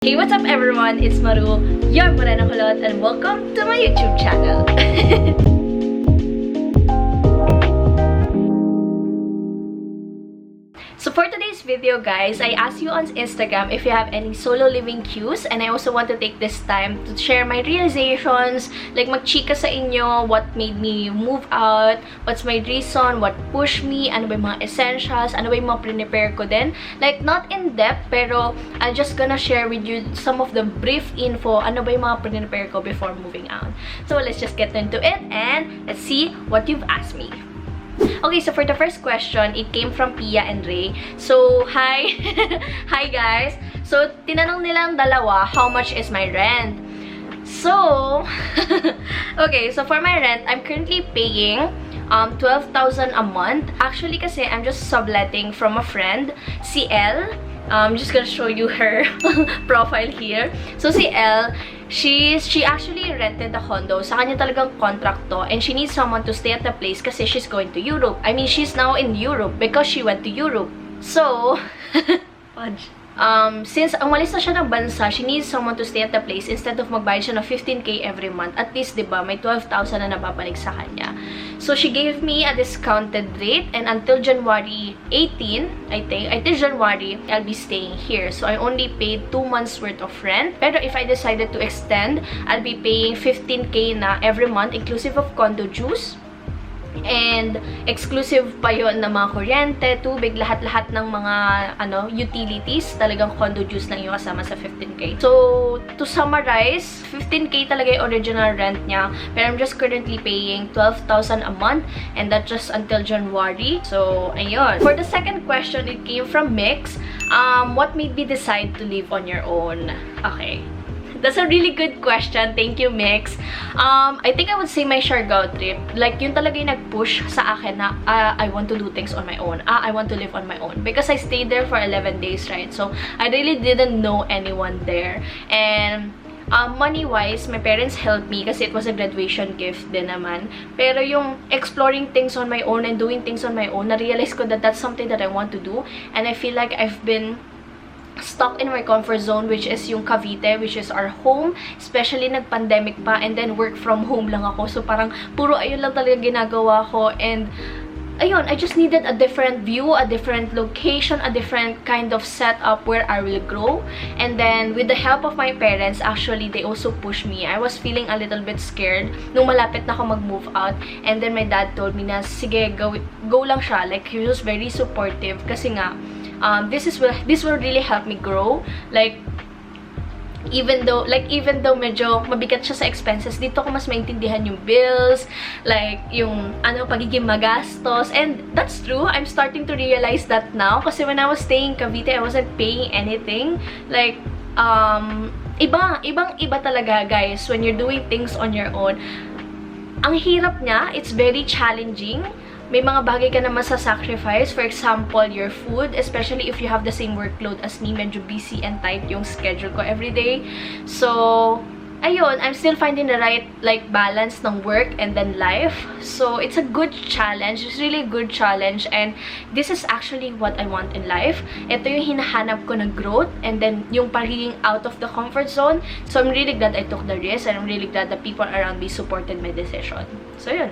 Hey, what's up everyone? It's Maru, your Morena Kulot, and welcome to my YouTube channel. So for today's video, guys, I asked you on Instagram if you have any solo living cues, and I also want to take this time to share my realizations, like magchika sa inyo, what made me move out, what's my reason, what pushed me, ano ba yung mga essentials, ano ba yung mga prepare ko din. Like, not in depth, pero I'm just gonna share with you some of the brief info, ano ba yung mga prepare ko before moving out. So let's just get into it, and let's see what you've asked me. Okay, so for the first question, it came from Pia and Ray. So, hi! Hi guys! So, tinanong nilang dalawa, how much is my rent? So, okay, so for my rent, I'm currently paying 12,000 a month. Actually, kasi I'm just subletting from a friend, si Elle. I'm just gonna show you her profile here. So, si Elle, she actually rented a condo. Sa kanya talagang contract to. And she needs someone to stay at the place kasi she's going to Europe. I mean, she's now in Europe because she went to Europe. So, since umalis na siya ng bansa, she needs someone to stay at the place instead of magbayad siya ng 15K every month. At least, diba, may 12,000 na nababalik sa kanya. So, she gave me a discounted rate, and until January 18, I think, January, I'll be staying here. So, I only paid 2 months worth of rent. Pero if I decided to extend, I'll be paying 15K na every month, inclusive of condo dues. And exclusive pa yon na mga kuryente, tubig, lahat-lahat ng mga utilities, talagang condo dues lang yung kasama sa 15K. So, to summarize, 15K talaga yung original rent niya, pero I'm just currently paying 12,000 a month, and that's just until January. So, ayun. For the second question, it came from Mix. What made me decide to live on your own? Okay. That's a really good question. Thank you, Mix. I think I would say my Siargao trip. Like, yun talaga yung nag-push sa akin na I want to do things on my own. I want to live on my own. Because I stayed there for 11 days, right? So, I really didn't know anyone there. And money-wise, my parents helped me kasi it was a graduation gift din naman. Pero yung exploring things on my own and doing things on my own, na-realize ko that that's something that I want to do. And I feel like I've been stuck in my comfort zone, which is yung Cavite, which is our home, especially nag-pandemic pa, and then work from home lang ako. So parang puro ayun lang talaga ginagawa ko, and ayun, I just needed a different view, a different location, a different kind of setup where I will grow. And then with the help of my parents, actually they also pushed me. I was feeling a little bit scared nung malapit na ako mag-move out, and then my dad told me na sige, go lang siya. Like, he was very supportive kasi nga this will really help me grow. Like, even though medyo mabigat siya sa expenses, dito ko mas maintindihan yung bills, like yung pagiging magastos. And that's true, I'm starting to realize that now, kasi when I was staying in Cavite, I wasn't paying anything. Like, ibang-iba talaga, guys, when you're doing things on your own. Ang hirap niya, it's very challenging. May mga bagay ka na masasacrifice. For example, your food, especially if you have the same workload as me, medyo busy and tight yung schedule ko everyday. So, ayun, I'm still finding the right balance ng work and then life. So, it's a good challenge. It's really a good challenge, and this is actually what I want in life. Ito yung hinahanap ko na growth, and then yung pagiging out of the comfort zone. So, I'm really glad I took the risk, and I'm really glad the people around me supported my decision. So, yun.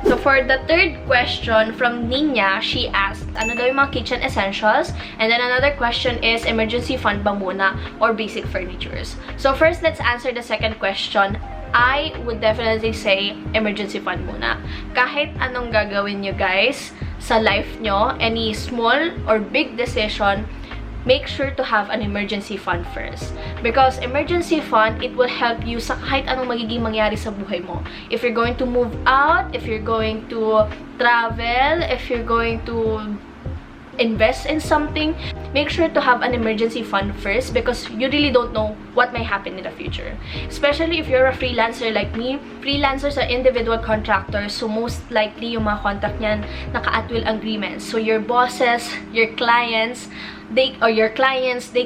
So, for the third question from Nina, she asked, ano daw yung mga kitchen essentials? And then another question is, emergency fund ba muna or basic furnitures? So, first, let's answer the second question. I would definitely say emergency fund muna. Kahit anong gagawin nyo, guys, sa life nyo, any small or big decision, make sure to have an emergency fund first. Because emergency fund, it will help you sa kahit anong magiging mangyari sa buhay mo. If you're going to move out, if you're going to travel, if you're going to invest in something, make sure to have an emergency fund first, because you really don't know what may happen in the future. Especially if you're a freelancer like me. Freelancers are individual contractors, so most likely yung mga contract niyan naka-at-will agreements. So your bosses, your clients, they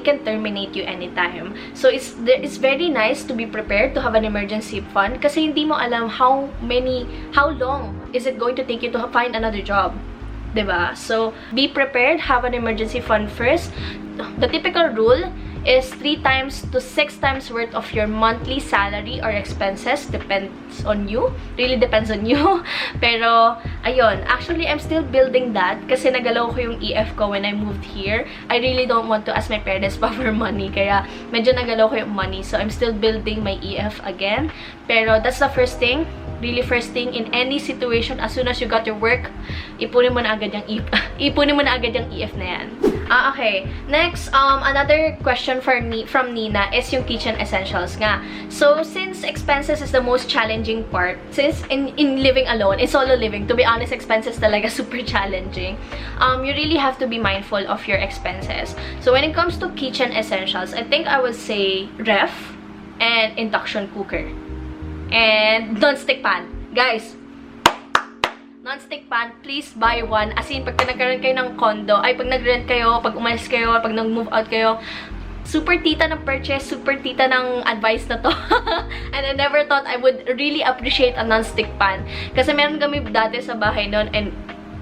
can terminate you anytime. So it's very nice to be prepared to have an emergency fund, kasi hindi mo alam how long is it going to take you to find another job. Diba? So, be prepared, have an emergency fund first. The typical rule is 3 times to 6 times worth of your monthly salary or expenses. Depends on you. Really depends on you. Pero, ayun. Actually, I'm still building that kasi nagalaw ko yung EF ko when I moved here. I really don't want to ask my parents pa for money. Kaya, medyo nagalaw ko yung money. So, I'm still building my EF again. Pero, that's the first thing. Really first thing in any situation, as soon as you got your work, ipunin mo na agad yung ipunin mo na agad yung EF na yan. Okay. Next, another question from Nina is yung kitchen essentials nga. So, since expenses is the most challenging part, since in living alone, in solo living, to be honest, expenses talaga super challenging. You really have to be mindful of your expenses. So, when it comes to kitchen essentials, I think I would say ref and induction cooker. And non-stick pan. Guys, non-stick pan, please buy one. As in, pag nagkaroon kayo ng condo, ay pag nag-rent kayo, pag umalis kayo, pag nag-move out kayo, super tita ng purchase, super tita ng advice na to. And I never thought I would really appreciate a non-stick pan. Kasi meron kami dati sa bahay noon, and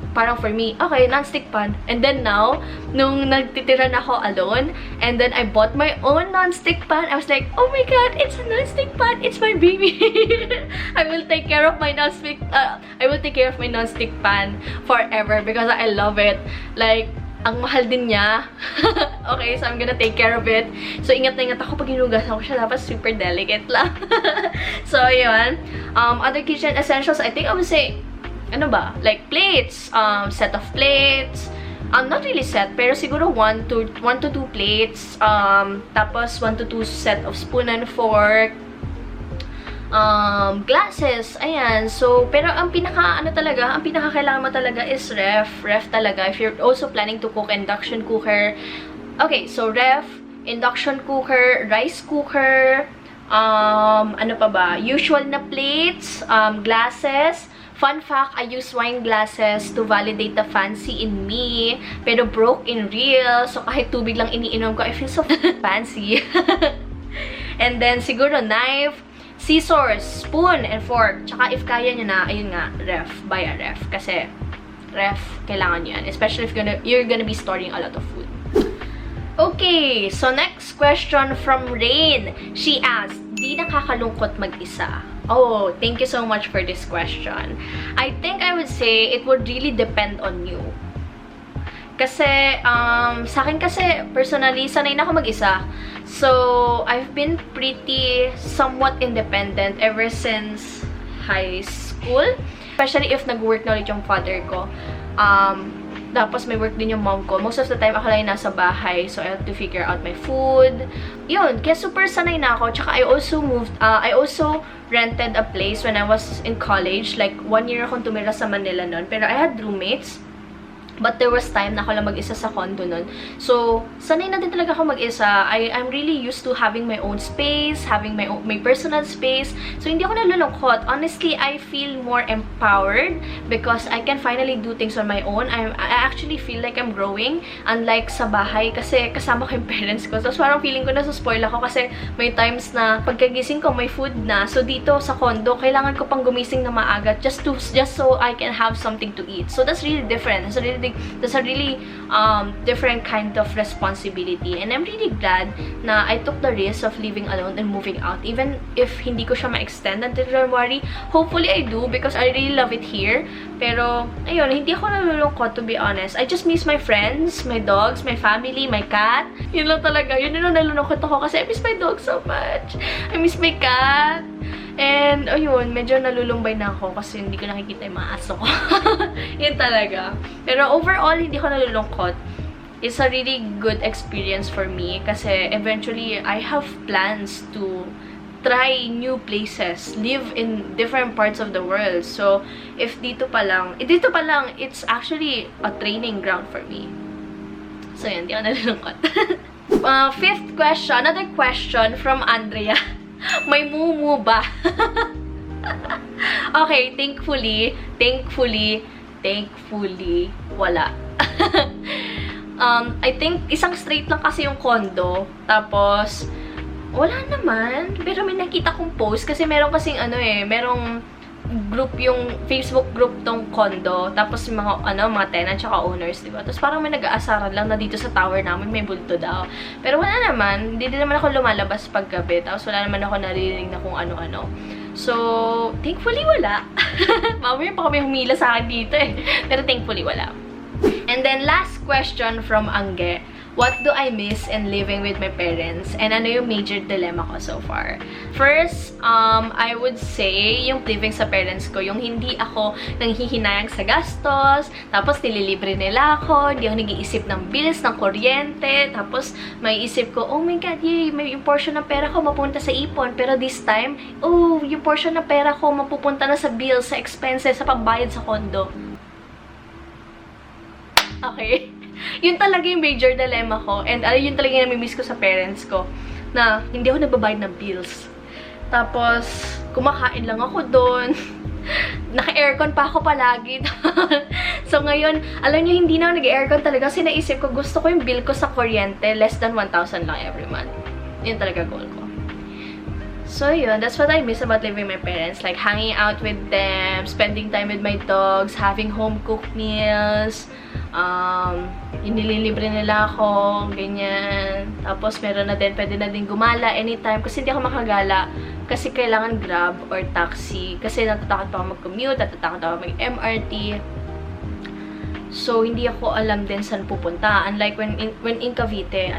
parang for me, okay, non-stick pan. And then now, nung nagtitira na ako alone, and then I bought my own non-stick pan, I was like, oh my god, it's a non-stick pan, it's my baby. I will take care of my non-stick pan forever because I love it. Like, ang mahal din niya. Okay, so I'm gonna take care of it. So, ingat na ingat ako pag hinugasan ko siya. Dapat super delicate lang. So, yun. Other kitchen essentials, I think I would say, ano ba? Like plates, set of plates. Not really set, pero siguro 1 to 2 plates. Tapos 1 to 2 set of spoon and fork. Glasses. Ayan. So, pero ang pinaka-kailangan mo talaga is ref talaga. If you're also planning to cook, induction cooker. Okay, so ref, induction cooker, rice cooker, ano pa ba? Usual na plates, glasses. Fun fact, I use wine glasses to validate the fancy in me, pero broke in real. So, kahit tubig lang iniinom ko, I feel so fancy. And then, siguro knife, scissors, spoon, and fork. Tsaka, if kaya nyo na, ayun nga, ref. Buy a ref. Kasi, ref, kailangan nyo yan. Especially if you're gonna be storing a lot of food. Okay, so next question from Rain. She asked, di nakakalungkot mag-isa? Oh, thank you so much for this question. I think I would say it would really depend on you. Kasi, sa akin kasi, personally, sanay na ako mag-isa. So, I've been pretty somewhat independent ever since high school. Especially if nag-work na ulit yung father ko. Tapos may work din yung mom ko. Most of the time, ako lang yung nasa bahay. So, I have to figure out my food. Yun. Kaya super sanay na ako. Tsaka, I also rented a place when I was in college. Like, 1 year akong tumira sa Manila nun. Pero I had roommates. But there was time na ako lang mag-isa sa condo nun. So, sanay na din talaga ako mag-isa. I'm really used to having my own space, having my personal space. So, hindi ako nalulungkot. Honestly, I feel more empowered because I can finally do things on my own. I actually feel like I'm growing. Unlike sa bahay, kasi kasama ko yung parents ko. So, parang feeling ko na spoil ako kasi may times na pagkagising ko, may food na. So, dito sa condo, kailangan ko pang gumising na maaga just so I can have something to eat. So, that's really different. That's a really different kind of responsibility, and I'm really glad na I took the risk of living alone and moving out, even if hindi ko siya ma-extend until January. Hopefully I do because I really love it here. Pero ayun, hindi ako nalulungkot, to be honest. I just miss my friends, my dogs, my family, my cat. Yun lang talaga. Yun lang nalulungkot ako kasi I miss my dog so much. I miss my cat. And, ayun, medyo nalulumbay na ako kasi hindi ko nakikita yung mga aso ko. Yun talaga. Pero overall, hindi ko nalulungkot. It's a really good experience for me kasi eventually, I have plans to try new places, live in different parts of the world. So, if dito pa lang, it's actually a training ground for me. So, yun, hindi ako nalulungkot. Fifth question, another question from Andrea. May mumu ba? Okay, thankfully, wala. I think isang straight lang kasi yung condo. Tapos, wala naman. Pero may nakita kong post kasi meron kasing merong Facebook group tong condo. Tapos yung mga tenant tsaka owners, diba? Tapos parang may nag-aasaran lang na dito sa tower namin may multo daw. Pero wala naman. Hindi din naman ako lumalabas paggabi. Tapos wala naman ako naririnig na kung ano-ano. So, thankfully wala. Mamaya pa kami humila sa akin dito eh. Pero thankfully wala. And then, last question from Angge. What do I miss in living with my parents? And ano yung major dilemma ko so far? First, I would say, yung living sa parents ko, yung hindi ako nanghihinayang sa gastos, tapos nililibre nila ako, hindi ako nag-iisip ng bills, ng kuryente, tapos may isip ko, oh my God, yay, may yung portion ng pera ko mapunta sa ipon, pero this time, oh, yung portion ng pera ko mapupunta na sa bills, sa expenses, sa pambayad sa condo. Okay? Yun talaga yung major dilemma ko. And yun talaga yung namimiss ko sa parents ko. Na hindi ako nagbabayad ng bills. Tapos, kumakain lang ako doon. Naka-aircon pa ako palagi. So ngayon, alam niyo, hindi na ako nag-aircon talaga. Kasi naisip ko, gusto ko yung bill ko sa kuryente, less than 1,000 lang every month. Yun talaga goal ko. So yun, that's what I miss about living with my parents. Like, hanging out with them, spending time with my dogs, having home-cooked meals, inililibre nila ako, ganyan. Tapos, meron na din, pwede na din gumala anytime. Kasi hindi ako makagala. Kasi kailangan Grab or taxi. Kasi natatakot pa ako mag-commute, natatakot ako mag-MRT. So, hindi ako alam din saan pupunta. Unlike when in Cavite,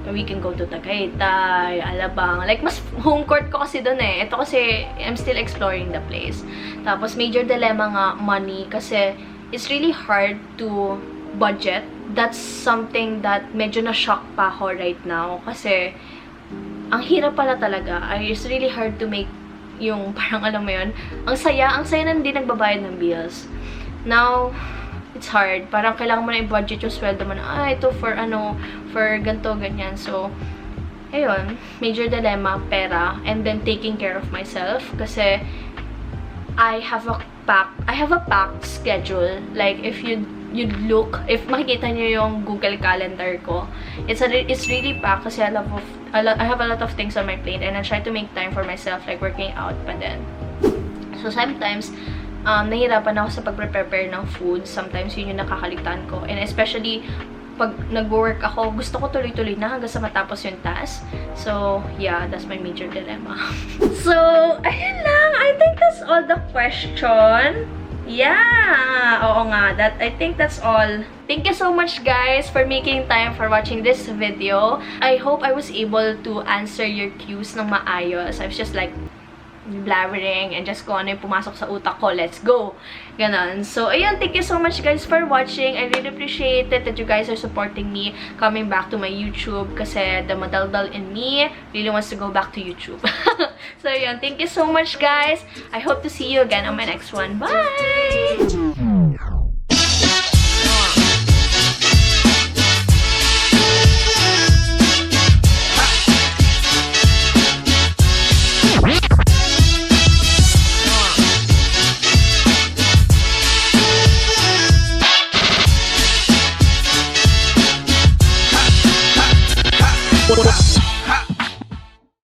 we can go to Tagaytay, Alabang. Like, mas home court ko kasi doon eh. Ito kasi, I'm still exploring the place. Tapos, major dilemma nga, money. Kasi, it's really hard to budget. That's something that medyo na-shock pa ako right now. Kasi, ang hirap pala talaga. It's really hard to make yung, parang alam mo yun, ang saya na hindi nagbabayad ng bills. Now, it's hard. Parang kailangan mo na i-budget yung sweldo mo na, ito for ganito, ganyan. So, ayun, major dilemma, pera, and then taking care of myself. Kasi, I have a packed schedule. Like, if if makikita niyo yung Google Calendar ko, it's really packed kasi I have a lot of things on my plate and I try to make time for myself, like working out pa din. So, sometimes, nahirapan ako sa pag-prepare ng food. Sometimes, yun yung nakakaligtaan ko. And especially, pag nag-work ako, gusto ko tuloy-tuloy na hanggang sa matapos yung task. So, yeah, that's my major dilemma. So, ayun lang. I think that's all the question. Yeah! Oo nga. I think that's all. Thank you so much, guys, for making time for watching this video. I hope I was able to answer your cues ng maayos. I was just like, blabbering and just kung ano yung pumasok sa utak ko, let's go. Ganon. So, ayun, thank you so much guys for watching. I really appreciate it that you guys are supporting me coming back to my YouTube kasi the madaldal in me really wants to go back to YouTube. So, ayun, thank you so much guys. I hope to see you again on my next one. Bye!